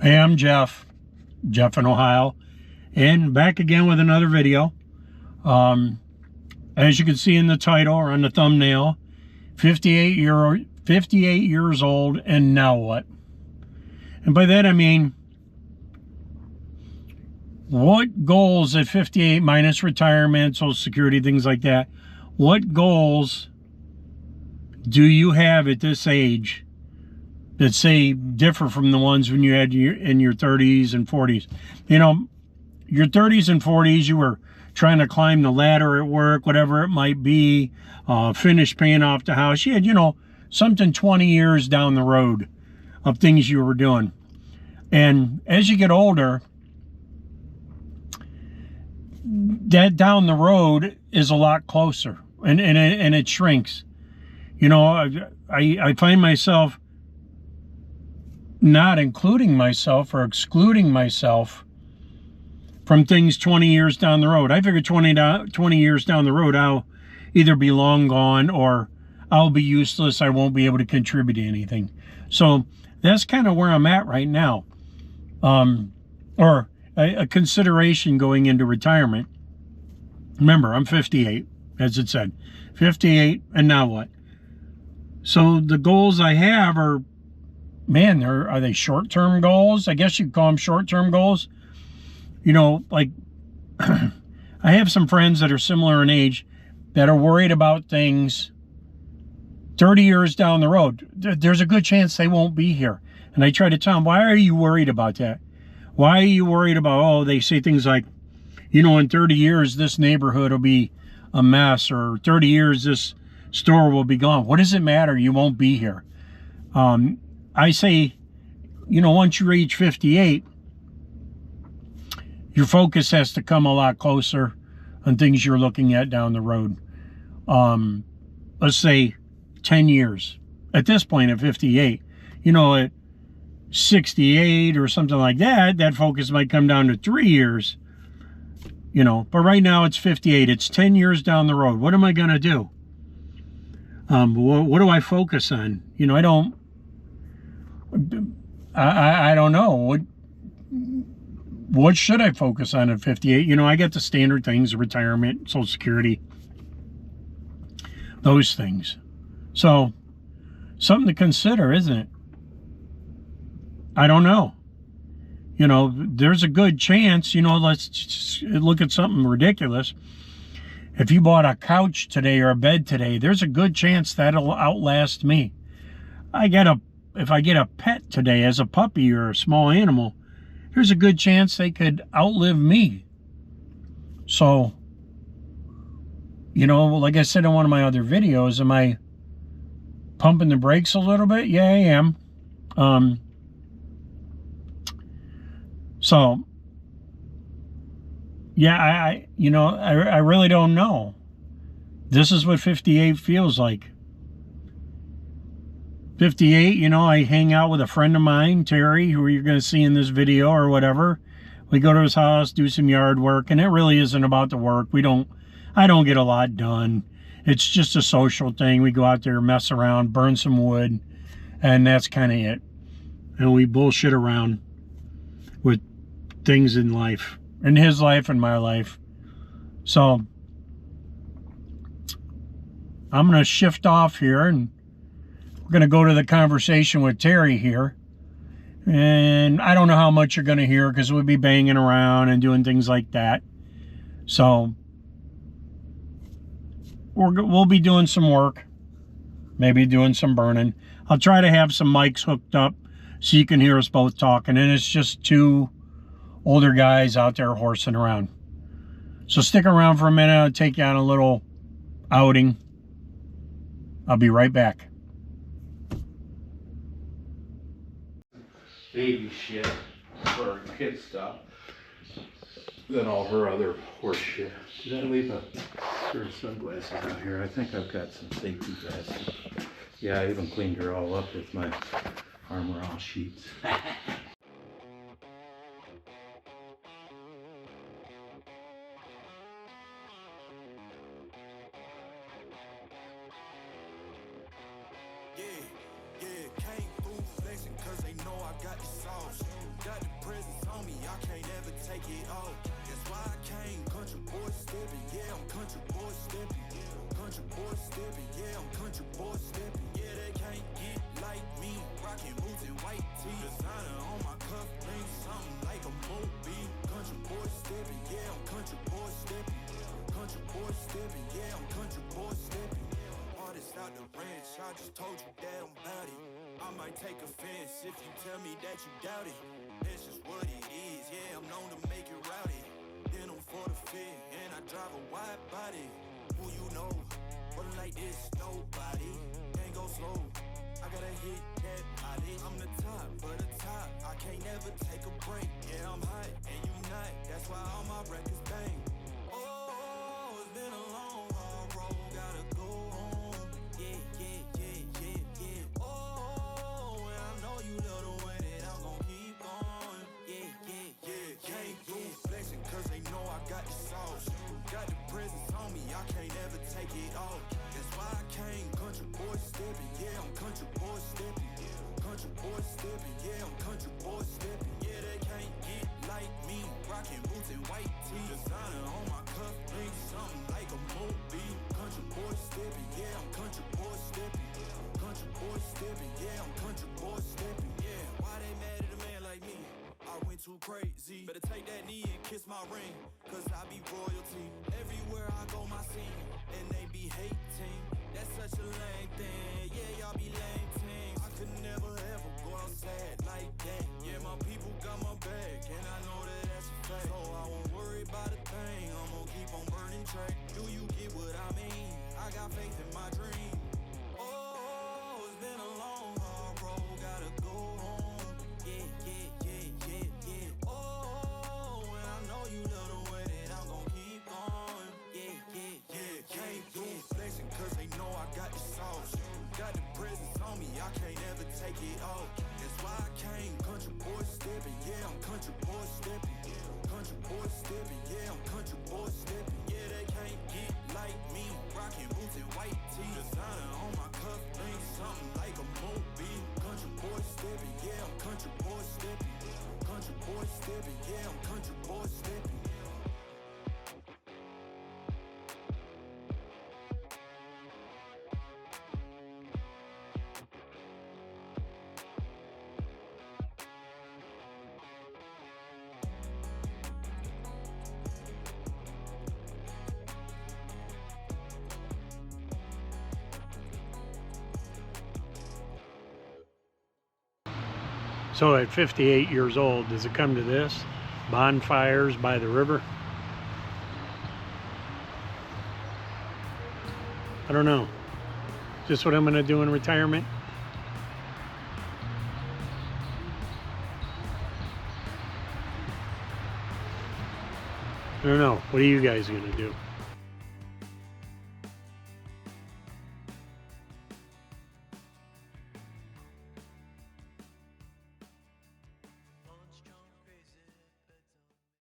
Hey, I'm Jeff in Ohio, and back again with another video. As you can see in the title or on the thumbnail, 58 years old, and now what? And by that I mean, what goals at 58 minus retirement, Social Security, things like that, what goals do you have at this age that say differ from the ones when you had in your 30s and 40s? You know, your 30s and 40s, you were trying to climb the ladder at work, whatever it might be, finish paying off the house. You had, something 20 years down the road of things you were doing. And as you get older, that down the road is a lot closer, and it shrinks. I find myself not including myself or excluding myself from things 20 years down the road. I figure 20 years down the road, I'll either be long gone or I'll be useless. I won't be able to contribute to anything. So that's kind of where I'm at right now. Or a consideration going into retirement. Remember, I'm 58, as it said. 58, and now what? So the goals I have are, man, are they short-term goals? I guess you'd call them short-term goals. Like I have some friends that are similar in age that are worried about things 30 years down the road. There's a good chance they won't be here. And I try to tell them, why are you worried about that? Why are you worried about, they say things like, in 30 years, this neighborhood will be a mess, or 30 years, this store will be gone. What does it matter? You won't be here. I say, once you reach 58, your focus has to come a lot closer on things you're looking at down the road. Let's say 10 years. At this point, at 58, at 68 or something like that, that focus might come down to 3 years. But right now it's 58. It's 10 years down the road. What am I going to do? What do I focus on? I don't know. What should I focus on at 58? I get the standard things, retirement, Social Security, those things. So, something to consider, isn't it? I don't know. There's a good chance, let's just look at something ridiculous. If you bought a couch today or a bed today, there's a good chance that'll outlast me. If I get a pet today as a puppy or a small animal, there's a good chance they could outlive me. So, like I said in one of my other videos, am I pumping the brakes a little bit? Yeah, I am. So, yeah, I really don't know. This is what 58 feels like. 58, I hang out with a friend of mine, Terry, who you're going to see in this video or whatever. We go to his house, do some yard work, and it really isn't about the work. I don't get a lot done. It's just a social thing. We go out there, mess around, burn some wood, and that's kind of it. And we bullshit around with things in life, in his life and my life. So I'm going to shift off here, and we're going to go to the conversation with Terry here. And I don't know how much you're going to hear because we'll be banging around and doing things like that. So we'll be doing some work, maybe doing some burning. I'll try to have some mics hooked up so you can hear us both talking, and it's just two older guys out there horsing around. So stick around for a minute. I'll take you on a little outing. I'll be right back. Baby shit for kid stuff. Then all her other horse shit. Did I leave a pair of sunglasses out here? I think I've got some safety glasses. Yeah, I even cleaned her all up with my Armor All sheets. Came through flexing cause they know know I got the sauce. Got the presence on me, I can't ever take it off. That's why I came, country boy stepping, yeah, I'm country boy stepping. Country boy stepping, yeah, I'm country boy stepping. Yeah, they can't get like me, rocking boots and white tee. Designer on my cuff link, something like a movie. Country boy stepping, yeah, I'm country boy stepping. Country boy stepping, yeah, I'm country boy stepping. Artist out the ranch, I just told you that I'm bout it. I might take offense if you tell me that you doubt it. That's just what it is, yeah, I'm known to make it rowdy. Then I'm for the fit, and I drive a wide body. Who you know, but like this, nobody. Can't go slow, I gotta hit that body. I'm the top for the top, I can't never take a break. Yeah, I'm hot, and you not, that's why all my records bang. Oh, it's been a long, hard road, gotta go home. Yeah, yeah, yeah, yeah, yeah. Oh, and I know you love the way that I'm gon' keep going. Yeah, yeah, yeah, came through flexing cause they know I got the sauce. Got the presence on me, I can't ever take it off. That's why I came, country boy stepping, yeah, I'm country boy stepping. Country boy stepping, yeah, I'm country boy stepping. Yeah, they can't get like me, rocking boots and white tee. Designer on my cuff link, something like a movie. Country boy stepping, yeah, I'm country boy stepping. Country boy stepping, yeah, I'm country boy stepping. Yeah, why they mad at a man like me? I went too crazy. Better take that knee and kiss my ring, cause I be royalty. Everywhere I go, my scene, and they be hating. That's such a lame thing, yeah, y'all be lame teams. I could never ever go outside like that. Yeah, my people got my back, and I know that that's a fact. So I won't worry about a thing, I'm gonna keep on burning track. Do you get what I mean? I got faith in my dream. Oh, it's been a long, hard road, gotta go home. Yeah, yeah, yeah, yeah, yeah. Oh, and I know you love the way that I'm gon' keep going. Yeah, yeah, yeah, came through flexing cause they know I got the sauce. Got the presence on me, I can't ever take it off. That's why I came, country boy stepping, yeah, I'm country boy stepping. Country boy stepping, yeah, I'm country boy stepping. Yeah, they can't get like me, rocking boots and white tee. Designer on my cuff link, something like a movie. Country boy stepping, yeah, I'm country boy stepping. Country boy stepping, yeah, I'm country boy stepping. So at 58 years old, does it come to this? Bonfires by the river? I don't know. Is this what I'm going to do in retirement? I don't know. What are you guys going to do?